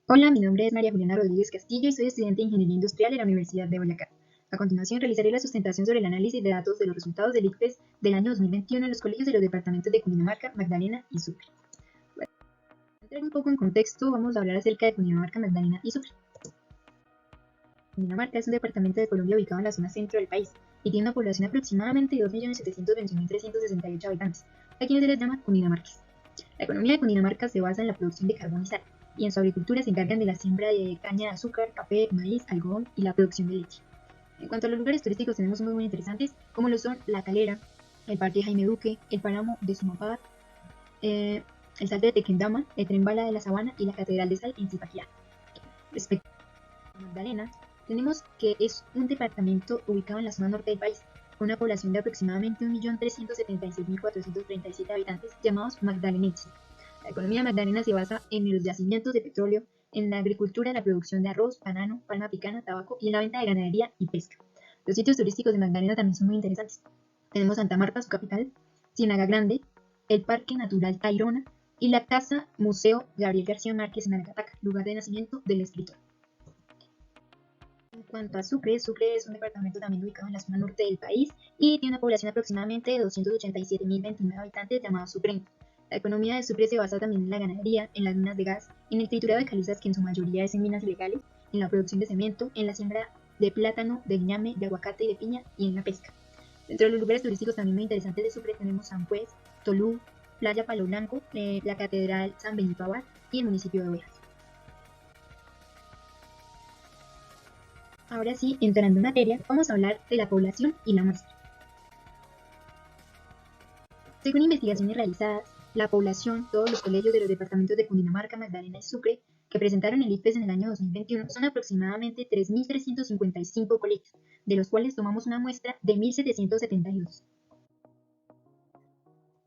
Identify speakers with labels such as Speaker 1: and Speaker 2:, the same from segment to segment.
Speaker 1: Hola, mi nombre es María Juliana Rodríguez Castillo y soy estudiante de Ingeniería Industrial de la Universidad de Boyacá. A continuación, realizaré la sustentación sobre el análisis de datos de los resultados del ICFES del año 2021 en los colegios de los departamentos de Cundinamarca, Magdalena y Sucre. Bueno, para entrar un poco en contexto, vamos a hablar acerca de Cundinamarca, Magdalena y Sucre. Cundinamarca es un departamento de Colombia ubicado en la zona centro del país y tiene una población aproximadamente de 2.721.368 habitantes, a quienes se les llama cundinamarquas. La economía de Cundinamarca se basa en la producción de carbón y sal, y en su agricultura se encargan de la siembra de caña de azúcar, café, maíz, algodón y la producción de leche. En cuanto a los lugares turísticos, tenemos unos muy interesantes, como lo son La Calera, el Parque Jaime Duque, el Páramo de Sumapaz, el Salto de Tequendama, el Tren Bala de la Sabana y la Catedral de Sal en Zipaquirá. Respecto a Magdalena, tenemos que es un departamento ubicado en la zona norte del país, con una población de aproximadamente 1.376.437 habitantes, llamados magdalenenses. La economía de Magdalena se basa en los yacimientos de petróleo, en la agricultura, la producción de arroz, banano, palma picana, tabaco y en la venta de ganadería y pesca. Los sitios turísticos de Magdalena también son muy interesantes. Tenemos Santa Marta, su capital, Ciénaga Grande, el Parque Natural Tayrona y la Casa Museo Gabriel García Márquez en Aracataca, lugar de nacimiento del escritor. En cuanto a Sucre, Sucre es un departamento también ubicado en la zona norte del país y tiene una población aproximadamente de 287.029 habitantes llamados sucreños. La economía de Sucre se basa también en la ganadería, en las minas de gas, en el triturado de calizas, que en su mayoría es en minas ilegales, en la producción de cemento, en la siembra de plátano, de ñame, de aguacate y de piña y en la pesca. Dentro de los lugares turísticos también muy interesantes de Sucre tenemos San Juez, Tolú, Playa Palo Blanco, la Catedral San Benito Abad y el municipio de Ovejas. Ahora sí, entrando en materia, vamos a hablar de la población y la muestra. Según investigaciones realizadas, la población, todos los colegios de los departamentos de Cundinamarca, Magdalena y Sucre, que presentaron el ICFES en el año 2021, son aproximadamente 3.355 colegios, de los cuales tomamos una muestra de 1.772.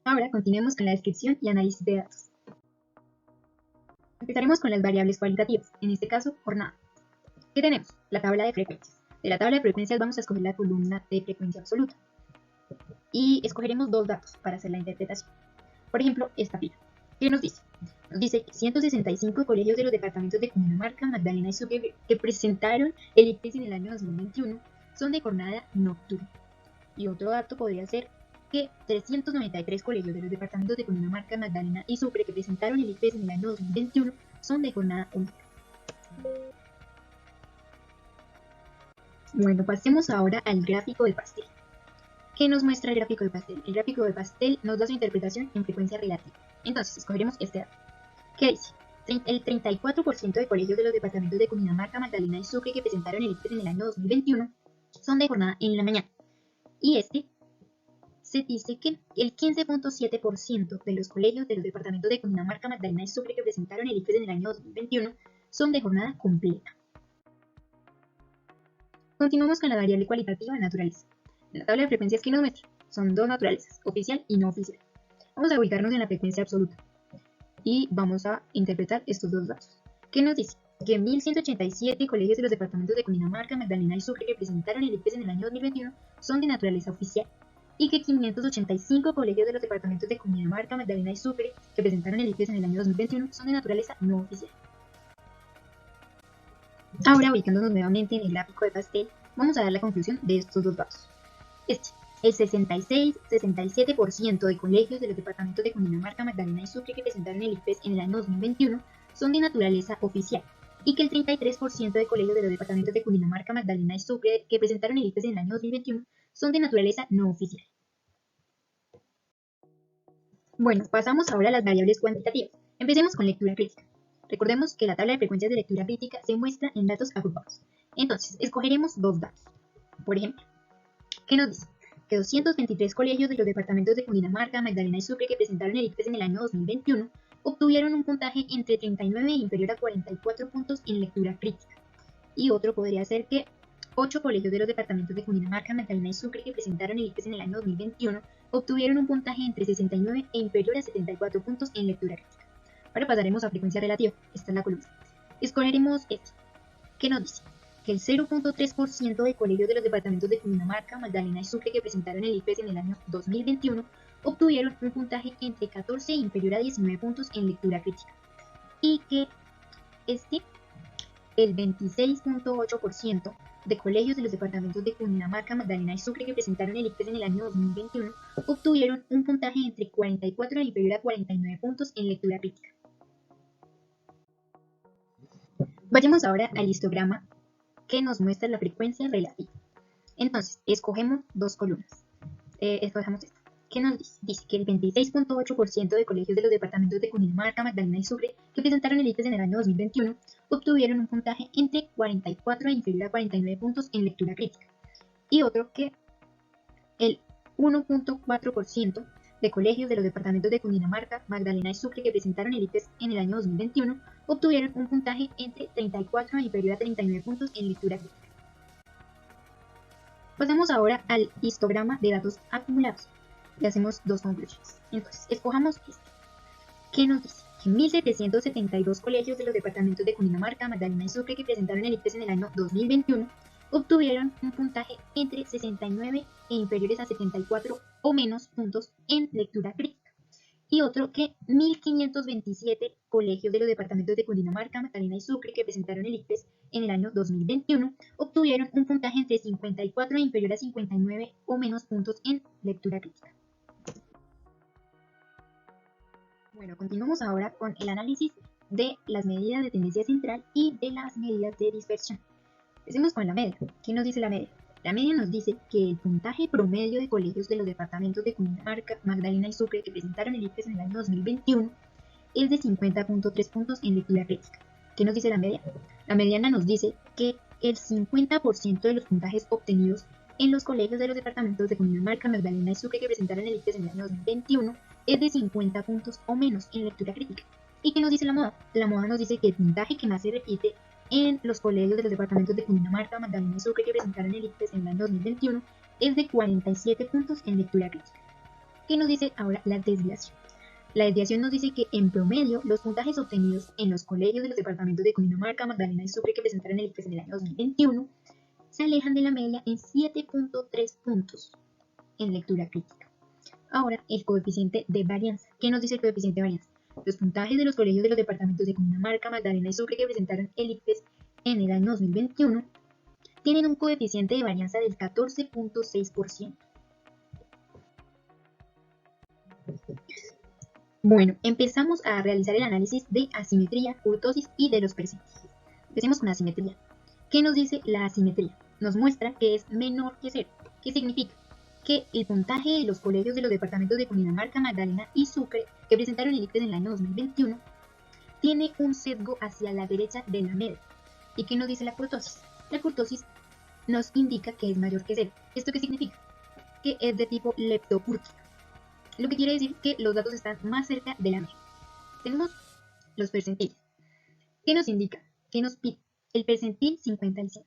Speaker 1: Ahora continuemos con la descripción y análisis de datos. Empezaremos con las variables cualitativas, en este caso, jornada. ¿Qué tenemos? La tabla de frecuencias. De la tabla de frecuencias vamos a escoger la columna de frecuencia absoluta. Y escogeremos dos datos para hacer la interpretación. Por ejemplo, esta fila. ¿Qué nos dice? Nos dice que 165 colegios de los departamentos de Cundinamarca, Magdalena y Sucre que presentaron el ICFES en el año 2021 son de jornada nocturna. Y otro dato podría ser que 393 colegios de los departamentos de Cundinamarca, Magdalena y Sucre que presentaron el ICFES en el año 2021 son de jornada única. Bueno, pasemos ahora al gráfico de pastel. ¿Qué nos muestra el gráfico de pastel? El gráfico de pastel nos da su interpretación en frecuencia relativa. Entonces, escogeremos este dato. ¿Qué dice? El 34% de colegios de los departamentos de Cundinamarca, Magdalena y Sucre que presentaron el ICFES en el año 2021 son de jornada en la mañana. Y se dice que el 15.7% de los colegios de los departamentos de Cundinamarca, Magdalena y Sucre que presentaron el ICFES en el año 2021 son de jornada completa. Continuamos con la variable cualitativa de naturaleza. En la tabla de frecuencias que nos muestra son dos naturalezas, oficial y no oficial. Vamos a ubicarnos en la frecuencia absoluta y vamos a interpretar estos dos datos. ¿Qué nos dice? Que 1.187 colegios de los departamentos de Cundinamarca, Magdalena y Sucre que presentaron el ICFES en el año 2021 son de naturaleza oficial y que 585 colegios de los departamentos de Cundinamarca, Magdalena y Sucre que presentaron el ICFES en el año 2021 son de naturaleza no oficial. Ahora, ubicándonos nuevamente en el gráfico de pastel, vamos a dar la conclusión de estos dos datos. El 66-67% de colegios de los departamentos de Cundinamarca, Magdalena y Sucre que presentaron el ICFES en el año 2021 son de naturaleza oficial y que el 33% de colegios de los departamentos de Cundinamarca, Magdalena y Sucre que presentaron el ICFES en el año 2021 son de naturaleza no oficial. Bueno, pasamos ahora a las variables cuantitativas. Empecemos con lectura crítica. Recordemos que la tabla de frecuencias de lectura crítica se muestra en datos agrupados. Entonces, escogeremos dos datos. Por ejemplo, ¿qué nos dice? Que 223 colegios de los departamentos de Cundinamarca, Magdalena y Sucre que presentaron el ICFES en el año 2021 obtuvieron un puntaje entre 39 e inferior a 44 puntos en lectura crítica. Y otro podría ser que 8 colegios de los departamentos de Cundinamarca, Magdalena y Sucre que presentaron el ICFES en el año 2021 obtuvieron un puntaje entre 69 e inferior a 74 puntos en lectura crítica. Ahora pasaremos a frecuencia relativa. Esta es la columna. Escogeremos este. ¿Qué nos dice? Que el 0.3% de colegios de los departamentos de Cundinamarca, Magdalena y Sucre que presentaron el ICFES en el año 2021 obtuvieron un puntaje entre 14 e inferior a 19 puntos en lectura crítica y que este, el 26.8% de colegios de los departamentos de Cundinamarca, Magdalena y Sucre que presentaron el ICFES en el año 2021 obtuvieron un puntaje entre 44 e inferior a 49 puntos en lectura crítica. Vayamos ahora al histograma que nos muestra la frecuencia relativa. Entonces, escogemos dos columnas. Escogemos esta. ¿Qué nos dice? Dice que el 26.8% de colegios de los departamentos de Cundinamarca, Magdalena y Sucre que presentaron el ICFES en el año 2021 obtuvieron un puntaje entre 44 e inferior a 49 puntos en lectura crítica. Y otro que el 1.4% de colegios de los departamentos de Cundinamarca, Magdalena y Sucre que presentaron el ICFES en el año 2021 obtuvieron un puntaje entre 34 e inferior a 39 puntos en lectura crítica. Pasamos ahora al histograma de datos acumulados y hacemos dos conclusiones. Entonces, escojamos este. ¿Qué nos dice? Que 1.772 colegios de los departamentos de Cundinamarca, Magdalena y Sucre que presentaron el ICFES en el año 2021 obtuvieron un puntaje entre 69 e inferiores a 74 o menos puntos en lectura crítica. Y otro que 1.527 colegios de los departamentos de Cundinamarca, Magdalena y Sucre que presentaron el ICFES en el año 2021 obtuvieron un puntaje entre 54 e inferior a 59 o menos puntos en lectura crítica. Bueno, continuamos ahora con el análisis de las medidas de tendencia central y de las medidas de dispersión. Empecemos con la media. ¿Qué nos dice la media? La media nos dice que el puntaje promedio de colegios de los departamentos de Cundinamarca, Magdalena y Sucre que presentaron el ICFES en el año 2021 es de 50.3 puntos en lectura crítica. ¿Qué nos dice la media? La mediana nos dice que el 50% de los puntajes obtenidos en los colegios de los departamentos de Cundinamarca, Magdalena y Sucre que presentaron el ICFES en el año 2021 es de 50 puntos o menos en lectura crítica. ¿Y qué nos dice la moda? La moda nos dice que el puntaje que más se repite en los colegios de los departamentos de Cundinamarca, Magdalena y Sucre que presentaron el ICFES en el año 2021 es de 47 puntos en lectura crítica. ¿Qué nos dice ahora la desviación? La desviación nos dice que en promedio los puntajes obtenidos en los colegios de los departamentos de Cundinamarca, Magdalena y Sucre que presentaron el ICFES en el año 2021 se alejan de la media en 7.3 puntos en lectura crítica. Ahora, el coeficiente de varianza. ¿Qué nos dice el coeficiente de varianza? Los puntajes de los colegios de los departamentos de Cundinamarca, Magdalena y Sucre que presentaron el ICFES en el año 2021 tienen un coeficiente de varianza del 14.6%. Bueno, empezamos a realizar el análisis de asimetría, kurtosis y de los percentiles. Empecemos con asimetría. ¿Qué nos dice la asimetría? Nos muestra que es menor que 0. ¿Qué significa? Que el puntaje de los colegios de los departamentos de Cundinamarca, Magdalena y Sucre que presentaron el ICFES en el año 2021 tiene un sesgo hacia la derecha de la media. ¿Y qué nos dice la kurtosis? La kurtosis nos indica que es mayor que 0. ¿Esto qué significa? Que es de tipo leptocúrtica, lo que quiere decir que los datos están más cerca de la media. Tenemos los percentiles. ¿Qué nos indica? ¿Qué nos pide? El percentil 55.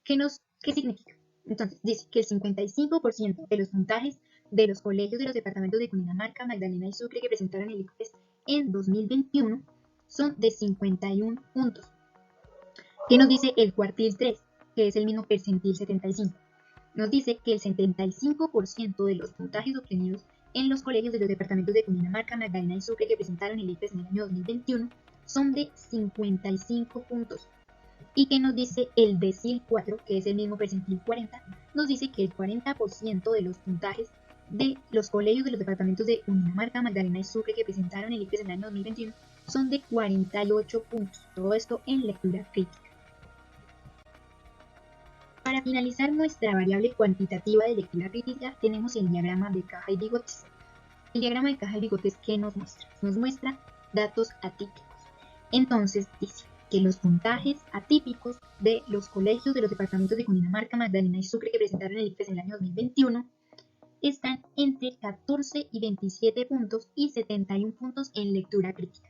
Speaker 1: ¿Qué significa? Entonces, dice que el 55% de los puntajes de los colegios de los departamentos de Cundinamarca, Magdalena y Sucre que presentaron el ICFES en 2021 son de 51 puntos. ¿Qué nos dice el cuartil 3? Que es el mismo percentil 75. Nos dice que el 75% de los puntajes obtenidos en los colegios de los departamentos de Cundinamarca, Magdalena y Sucre que presentaron el ICFES en el año 2021 son de 55 puntos. ¿Y qué nos dice el decil 4, que es el mismo percentil 40? Nos dice que el 40% de los puntajes de los colegios de los departamentos de Cundinamarca, Magdalena y Sucre que presentaron el ICFES en el año 2021 son de 48 puntos. Todo esto en lectura crítica. Para finalizar nuestra variable cuantitativa de lectura crítica, tenemos el diagrama de caja y bigotes. El diagrama de caja y bigotes, ¿qué nos muestra? Nos muestra datos atípicos. Entonces, dice que los puntajes atípicos de los colegios de los departamentos de Cundinamarca, Magdalena y Sucre que presentaron el ICFES en el año 2021 están entre 14 y 27 puntos y 71 puntos en lectura crítica.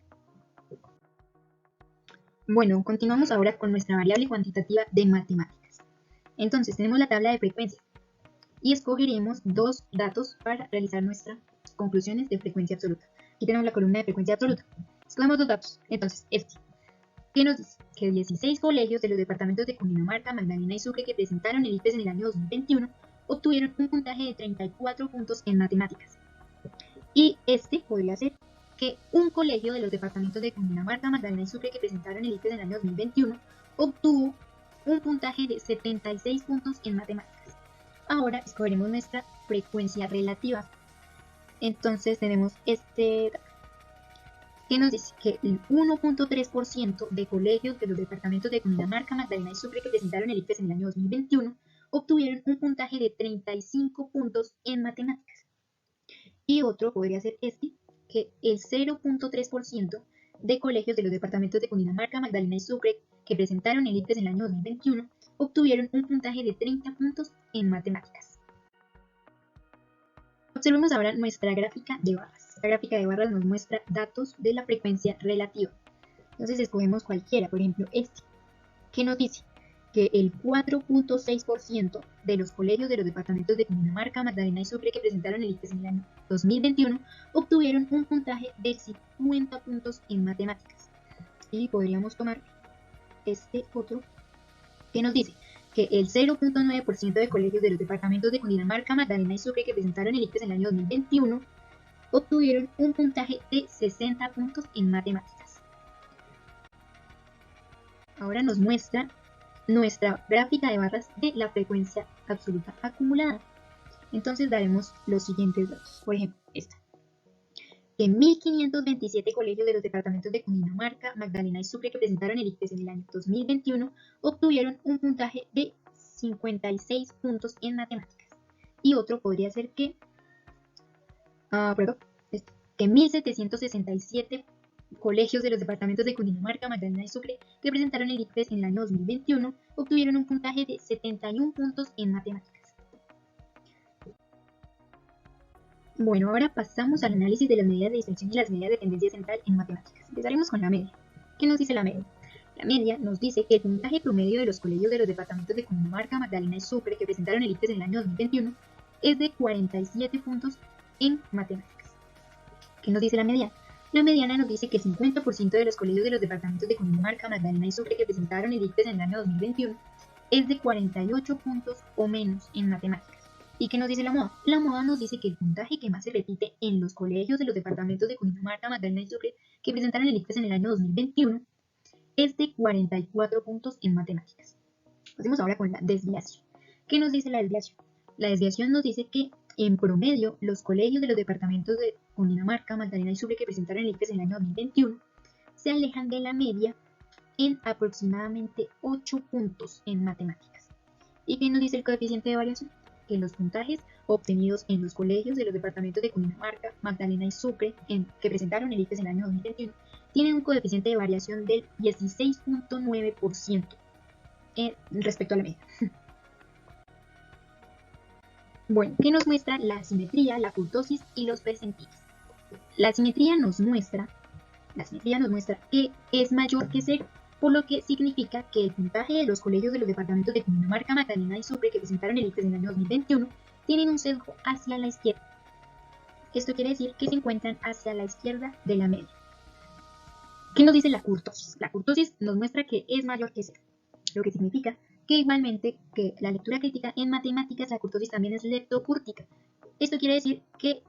Speaker 1: Bueno, continuamos ahora con nuestra variable cuantitativa de matemáticas. Entonces, tenemos la tabla de frecuencia y escogeremos dos datos para realizar nuestras conclusiones de frecuencia absoluta. Aquí tenemos la columna de frecuencia absoluta. Escogemos dos datos. Entonces, este. ¿Qué nos dice? Que 16 colegios de los departamentos de Cundinamarca, Magdalena y Sucre que presentaron el ICFES en el año 2021 obtuvieron un puntaje de 34 puntos en matemáticas. Y este podría ser que un colegio de los departamentos de Cundinamarca, Magdalena y Sucre que presentaron el ICFES en el año 2021 obtuvo un puntaje de 76 puntos en matemáticas. Ahora escogeremos nuestra frecuencia relativa. Entonces tenemos este dato que nos dice que el 1.3% de colegios de los departamentos de Cundinamarca, Magdalena y Sucre que presentaron el ICFES en el año 2021 obtuvieron un puntaje de 35 puntos en matemáticas. Y otro podría ser este, que el 0.3% de colegios de los departamentos de Cundinamarca, Magdalena y Sucre que presentaron el ICFES en el año 2021 obtuvieron un puntaje de 30 puntos en matemáticas. Observemos ahora nuestra gráfica de barras. La gráfica de barras nos muestra datos de la frecuencia relativa. Entonces escogemos cualquiera, por ejemplo este, que nos dice que el 4.6% de los colegios de los departamentos de Cundinamarca, Magdalena y Sucre que presentaron el ICFES en el año 2021 obtuvieron un puntaje de 50 puntos en matemáticas. Y podríamos tomar este otro que nos dice que el 0.9% de colegios de los departamentos de Cundinamarca, Magdalena y Sucre que presentaron el ICFES en el año 2021 obtuvieron un puntaje de 60 puntos en matemáticas. Ahora nos muestra nuestra gráfica de barras de la frecuencia absoluta acumulada. Entonces daremos los siguientes datos. Por ejemplo, esta. Que 1.527 colegios de los departamentos de Cundinamarca, Magdalena y Sucre que presentaron el ICFES en el año 2021 obtuvieron un puntaje de 56 puntos en matemáticas. Y otro podría ser que, que 1.767 colegios de los departamentos de Cundinamarca, Magdalena y Sucre que presentaron el ICFES en el año 2021 obtuvieron un puntaje de 71 puntos en matemáticas. Bueno, ahora pasamos al análisis de las medidas de distensión y las medidas de tendencia central en matemáticas. Empezaremos con la media. ¿Qué nos dice la media? La media nos dice que el puntaje promedio de los colegios de los departamentos de Cundinamarca, Magdalena y Sucre que presentaron el ICFES en el año 2021 es de 47 puntos en matemáticas. ¿Qué nos dice la mediana? La mediana nos dice que el 50% de los colegios de los departamentos de Cundinamarca, Magdalena y Sucre que presentaron el ICFES en el año 2021 es de 48 puntos o menos en matemáticas. ¿Y qué nos dice la moda? La moda nos dice que el puntaje que más se repite en los colegios de los departamentos de Cundinamarca, Magdalena y Sucre que presentaron el ICFES en el año 2021 es de 44 puntos en matemáticas. Pasemos ahora con la desviación. ¿Qué nos dice la desviación? La desviación nos dice que en promedio los colegios de los departamentos de Cundinamarca, Magdalena y Sucre que presentaron el ICFES en el año 2021 se alejan de la media en aproximadamente 8 puntos en matemáticas. ¿Y qué nos dice el coeficiente de variación? Que los puntajes obtenidos en los colegios de los departamentos de Cundinamarca, Magdalena y Sucre que presentaron el ICFES en el año 2021 tienen un coeficiente de variación del 16.9% respecto a la media. Bueno, ¿qué nos muestra la simetría, la kurtosis y los percentiles? La simetría nos muestra que es mayor que 0, por lo que significa que el puntaje de los colegios de los departamentos de Cundinamarca, Magdalena y Sucre que presentaron el ICFES en el año 2021 tienen un sesgo hacia la izquierda. Esto quiere decir que se encuentran hacia la izquierda de la media. ¿Qué nos dice la kurtosis? La kurtosis nos muestra que es mayor que 0, lo que significa que igualmente que la lectura crítica en matemáticas, la kurtosis también es leptocúrtica. Esto quiere decir que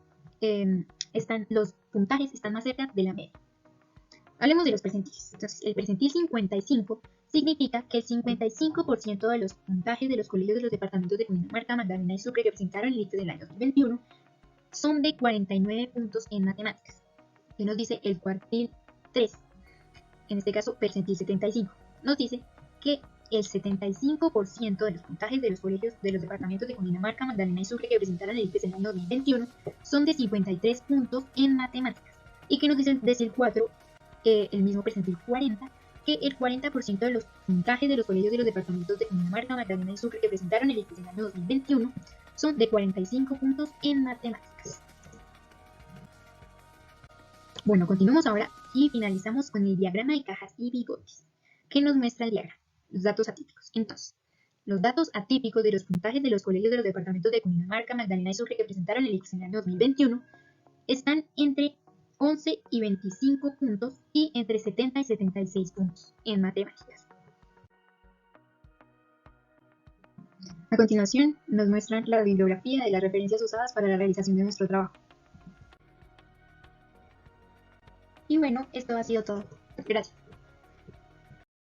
Speaker 1: los puntajes están más cerca de la media. Hablemos de los percentiles. Entonces, el percentil 55 significa que el 55% de los puntajes de los colegios de los departamentos de Cundinamarca, Magdalena y Sucre que presentaron el ICFES del año 2021 son de 49 puntos en matemáticas. ¿Qué nos dice el cuartil 3? En este caso, percentil 75. Nos dice que el 75% de los puntajes de los colegios de los departamentos de Cundinamarca, Magdalena y Sucre que presentaron el ICFES en el año 2021 son de 53 puntos en matemáticas. ¿Y qué nos dice el decil 4? El mismo percentil 40, que el 40% de los puntajes de los colegios de los departamentos de Cundinamarca, Magdalena y Sucre que presentaron el ICFES en el año 2021 son de 45 puntos en matemáticas. Bueno, continuamos ahora y finalizamos con el diagrama de cajas y bigotes. ¿Qué nos muestra el diagrama? Los datos atípicos. Entonces, los datos atípicos de los puntajes de los colegios de los departamentos de Cundinamarca, Magdalena y Sucre que presentaron el ICFES en el año 2021 están entre 11 y 25 puntos y entre 70 y 76 puntos en matemáticas. A continuación, nos muestran la bibliografía de las referencias usadas para la realización de nuestro trabajo. Y bueno, esto ha sido todo. Gracias.